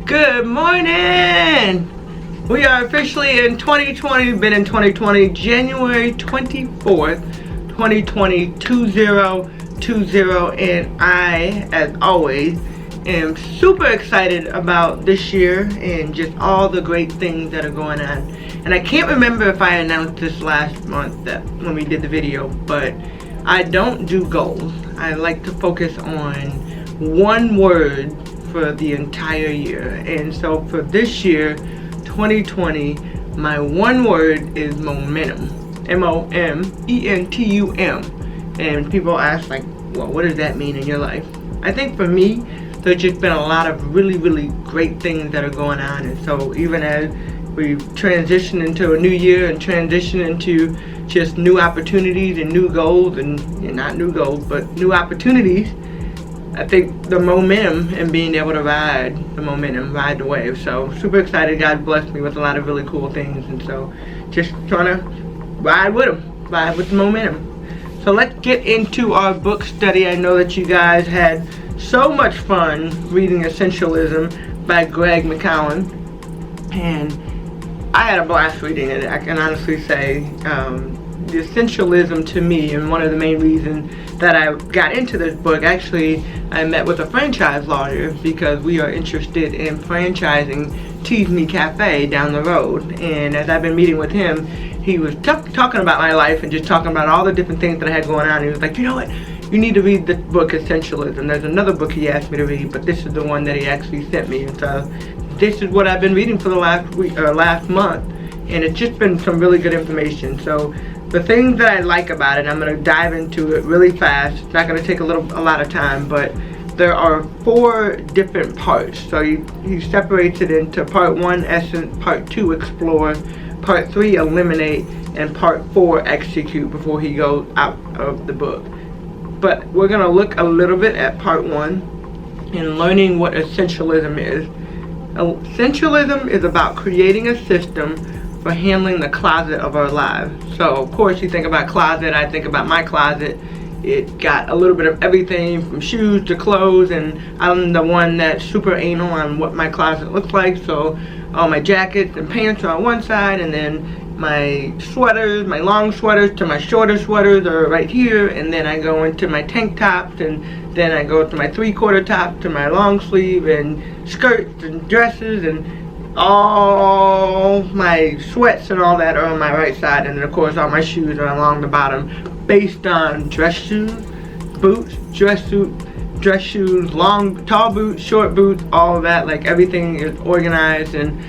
Good morning! We are officially in 2020, been in 2020, January 24th, 2020, 2020, and I, as always, am super excited about this year and just all the great things that are going on. And I can't remember if I announced this last month that when we did the video, but I don't do goals. I like to focus on one word for the entire year. And so for this year, 2020, my one word is momentum. M-O-M-E-N-T-U-M. And people ask, like, well, what does that mean in your life? I think for me, there's just been a lot of really great things that are going on. And so even as we transition into a new year and transition into just new opportunities and new goals, and not new goals, but new opportunities, I think the momentum and being able to ride the momentum, ride the wave. So super excited. God blessed me with a lot of really cool things, and so just trying to ride with them, ride with the momentum. So let's get into our book study. I know that you guys had so much fun reading Essentialism by Greg McKeown, and I had a blast reading it. I can honestly say the Essentialism to me, and one of the main reasons that I got into this book, actually I met with a franchise lawyer because we are interested in franchising Tease Me Cafe down the road. And as I've been meeting with him, he was talking about my life and just talking about all the different things that I had going on. He was like, you know what, you need to read the book Essentialism. There's another book he asked me to read, but this is the one that he actually sent me. And so this is what I've been reading for the last month, and it's just been some really good information. So the things that I like about it, I'm going to dive into it really fast. It's not going to take a lot of time, but there are 4 different parts. So he separates it into part 1, essence, part 2, explore, part 3, eliminate, and part 4, execute, before he goes out of the book. But we're going to look a little bit at part 1 and learning what essentialism is. Essentialism is about creating a system for handling the closet of our lives. So of course you think about closet, I think about my closet. It got a little bit of everything from shoes to clothes, and I'm the one that's super anal on what my closet looks like. So all my jackets and pants are on one side, and then my sweaters, my long sweaters to my shorter sweaters are right here, and then I go into my tank tops, and then I go to my 3/4 top to my long sleeve, and skirts and dresses, and all my sweats and all that are on my right side, and then of course all my shoes are along the bottom, based on dress shoes, boots, dress suit, dress shoes, tall boots, short boots, all of that. Like, everything is organized, and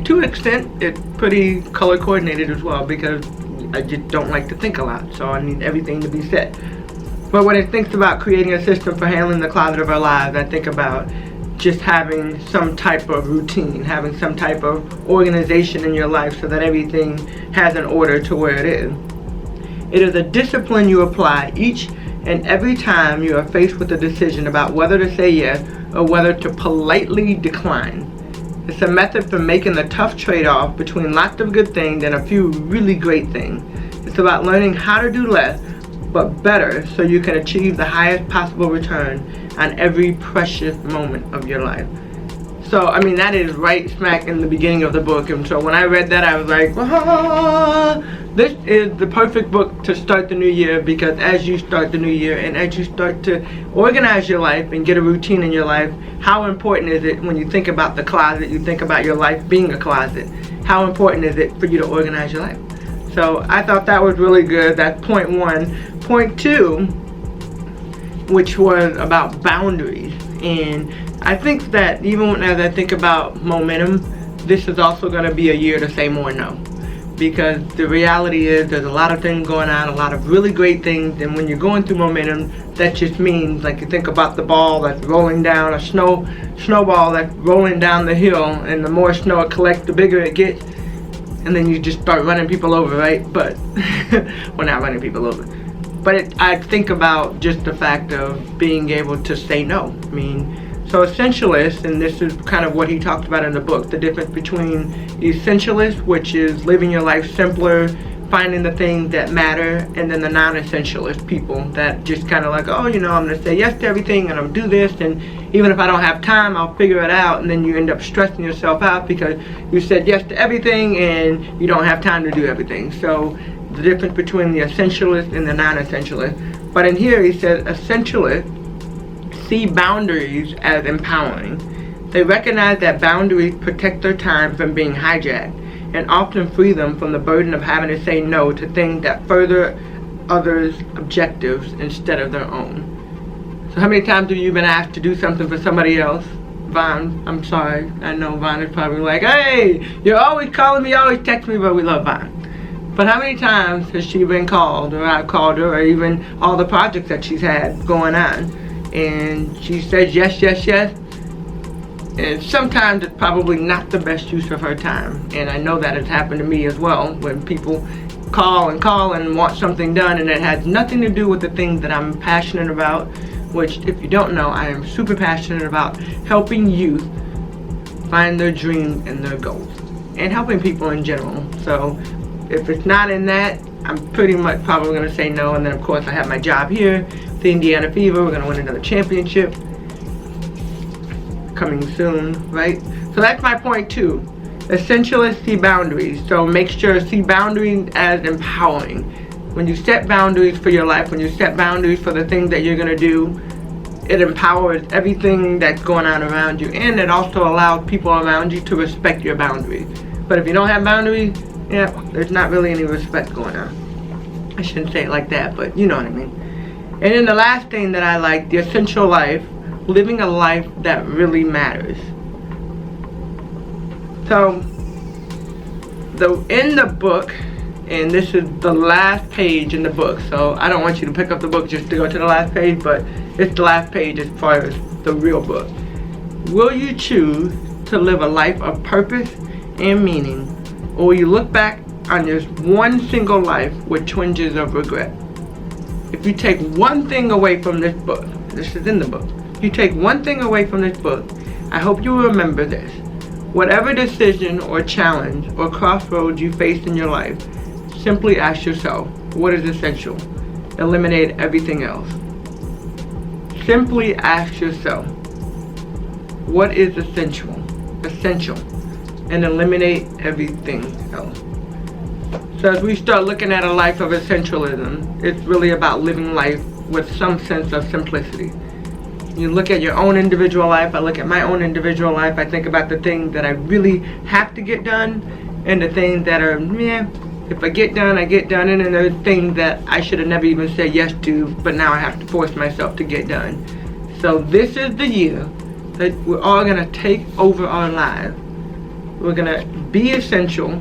to an extent it's pretty color coordinated as well, because I just don't like to think a lot, so I need everything to be set. But when it thinks about creating a system for handling the closet of our lives, I think about just having some type of routine, having some type of organization in your life so that everything has an order to where it is. It is a discipline you apply each and every time you are faced with a decision about whether to say yes or whether to politely decline. It's a method for making the tough trade-off between lots of good things and a few really great things. It's about learning how to do less but better, so you can achieve the highest possible return on every precious moment of your life. So, I mean, that is right smack in the beginning of the book. And so when I read that, I was like, this is the perfect book to start the new year, because as you start the new year and as you start to organize your life and get a routine in your life, how important is it when you think about the closet, you think about your life being a closet, how important is it for you to organize your life? So I thought that was really good. That's point 1. Point 2, which was about boundaries. And I think that even as I think about momentum, this is also going to be a year to say more no. Because the reality is there's a lot of things going on, a lot of really great things, and when you're going through momentum, that just means, like, you think about the ball that's rolling down, a snowball that's rolling down the hill, and the more snow it collects, the bigger it gets, and then you just start running people over, right? But we're not running people over. But I think about just the fact of being able to say no. I mean, so essentialist, and this is kind of what he talked about in the book, the difference between the essentialist, which is living your life simpler, finding the things that matter, and then the non-essentialist people that just kind of like, oh, you know, I'm going to say yes to everything and I'll do this, and even if I don't have time, I'll figure it out, and then you end up stressing yourself out because you said yes to everything and you don't have time to do everything. So the difference between the essentialist and the non-essentialist. But in here he said essentialists see boundaries as empowering. They recognize that boundaries protect their time from being hijacked and often free them from the burden of having to say no to things that further others' objectives instead of their own. So how many times have you been asked to do something for somebody else? Vaughn, I'm sorry. I know Vaughn is probably like, hey, you're always calling me, always text me, but we love Vaughn. But how many times has she been called, or I've called her, or even all the projects that she's had going on, and she says yes, yes, yes, and sometimes it's probably not the best use of her time. And I know that has happened to me as well, when people call and want something done, and it has nothing to do with the things that I'm passionate about, which, if you don't know, I am super passionate about helping youth find their dreams and their goals, and helping people in general. So if it's not in that, I'm pretty much probably going to say no. And then of course I have my job here, the Indiana Fever. We're going to win another championship coming soon, right? So that's my point too. Essentialists see boundaries. So make sure to see boundaries as empowering. When you set boundaries for your life, when you set boundaries for the things that you're going to do, it empowers everything that's going on around you, and it also allows people around you to respect your boundaries. But if you don't have boundaries, yeah, there's not really any respect going on. I shouldn't say it like that, but you know what I mean. And then the last thing that I like, the essential life, living a life that really matters. So, in the book, and this is the last page in the book, so I don't want you to pick up the book just to go to the last page, but it's the last page as far as the real book. Will you choose to live a life of purpose and meaning, or will you look back on just one single life with twinges of regret? If you take one thing away from this book, this is in the book, if you take one thing away from this book, I hope you will remember this. Whatever decision or challenge or crossroads you face in your life, simply ask yourself, what is essential? Eliminate everything else. Simply ask yourself, what is essential? Essential. And eliminate everything else. So as we start looking at a life of essentialism, it's really about living life with some sense of simplicity. You look at your own individual life, I look at my own individual life, I think about the things that I really have to get done, and the things that are, if I get done, I get done, and then there's things that I should have never even said yes to, but now I have to force myself to get done. So this is the year that we're all going to take over our lives. We're going to be essential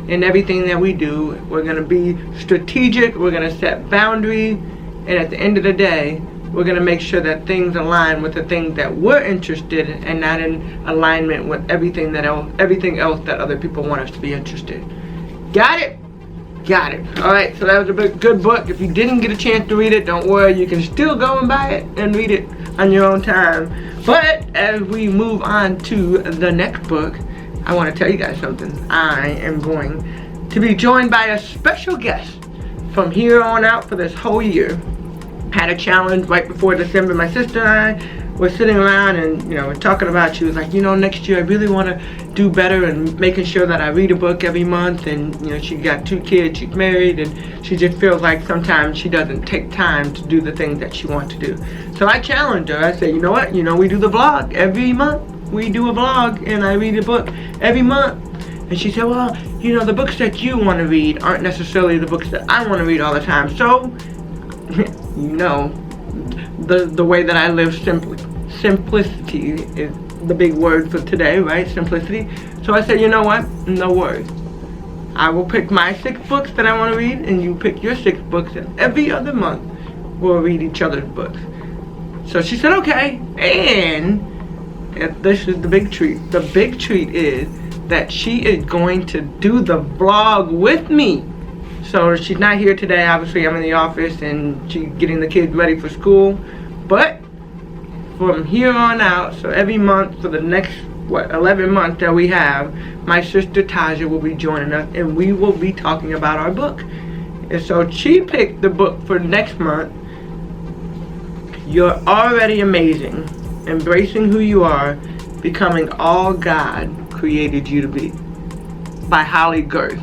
in everything that we do. We're going to be strategic. We're going to set boundaries. And at the end of the day, we're going to make sure that things align with the things that we're interested in, and not in alignment with everything else that other people want us to be interested. Got it? Got it. Alright, so that was a good book. If you didn't get a chance to read it, don't worry. You can still go and buy it and read it on your own time. But as we move on to the next book, I want to tell you guys something. I am going to be joined by a special guest from here on out for this whole year. Had a challenge right before December. My sister and I were sitting around and, we're talking about, she was like, next year I really want to do better and making sure that I read a book every month. And, she got 2 kids, she's married, and she just feels like sometimes she doesn't take time to do the things that she wants to do. So I challenged her. I said, you know what? We do the vlog every month. We do a vlog and I read a book every month. And she said, well, the books that you want to read aren't necessarily the books that I want to read all the time. So, the way that I live simply. Simplicity is the big word for today, right? Simplicity. So I said, you know what? No worries. I will pick my 6 books that I want to read, and you pick your 6 books, and every other month we'll read each other's books. So she said, okay. And this is the big treat. The big treat is that she is going to do the vlog with me. So she's not here today. Obviously, I'm in the office and she's getting the kids ready for school. But from here on out, so every month for the next 11 months that we have, my sister Taja will be joining us, and we will be talking about our book. And so she picked the book for next month, You're Already Amazing, Embracing Who You Are, Becoming All God Created You to Be, by Holly Girth.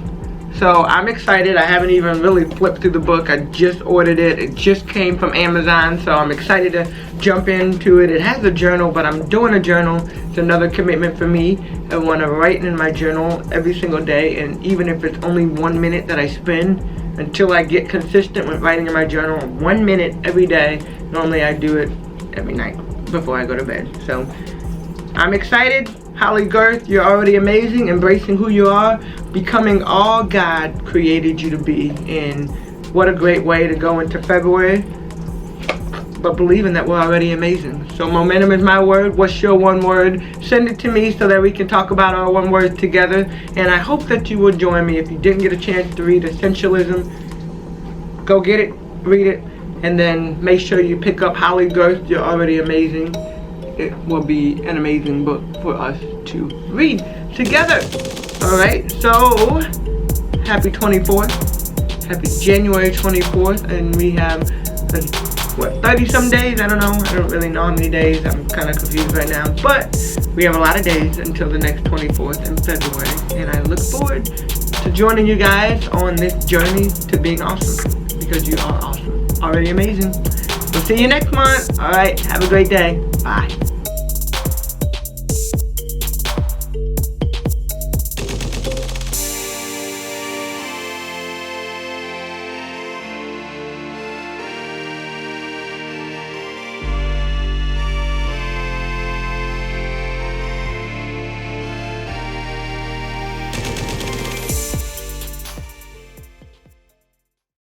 So I'm excited. I haven't even really flipped through the book. I just ordered it. It just came from Amazon, so I'm excited to jump into it. It has a journal, but I'm doing a journal. It's another commitment for me. I want to write in my journal every single day, and even if it's only 1 minute that I spend, until I get consistent with writing in my journal, 1 minute every day. Normally I do it every night before I go to bed. So I'm excited. Holly Girth, You're Already Amazing, Embracing Who You Are, Becoming All God Created You to Be. And what a great way to go into February, but believing that we're already amazing. So momentum is my word. What's your one word? Send it to me so that we can talk about our one word together. And I hope that you will join me. If you didn't get a chance to read Essentialism, go get it, read it, and then make sure you pick up Holly Girth, You're Already Amazing. It will be an amazing book for us to read together. Alright, so happy 24th. Happy January 24th. And we have, 30 some days? I don't know. I don't really know how many days. I'm kind of confused right now. But we have a lot of days until the next 24th in February. And I look forward to joining you guys on this journey to being awesome. Because you are awesome. Already amazing. We'll see you next month. Alright, have a great day. Bye.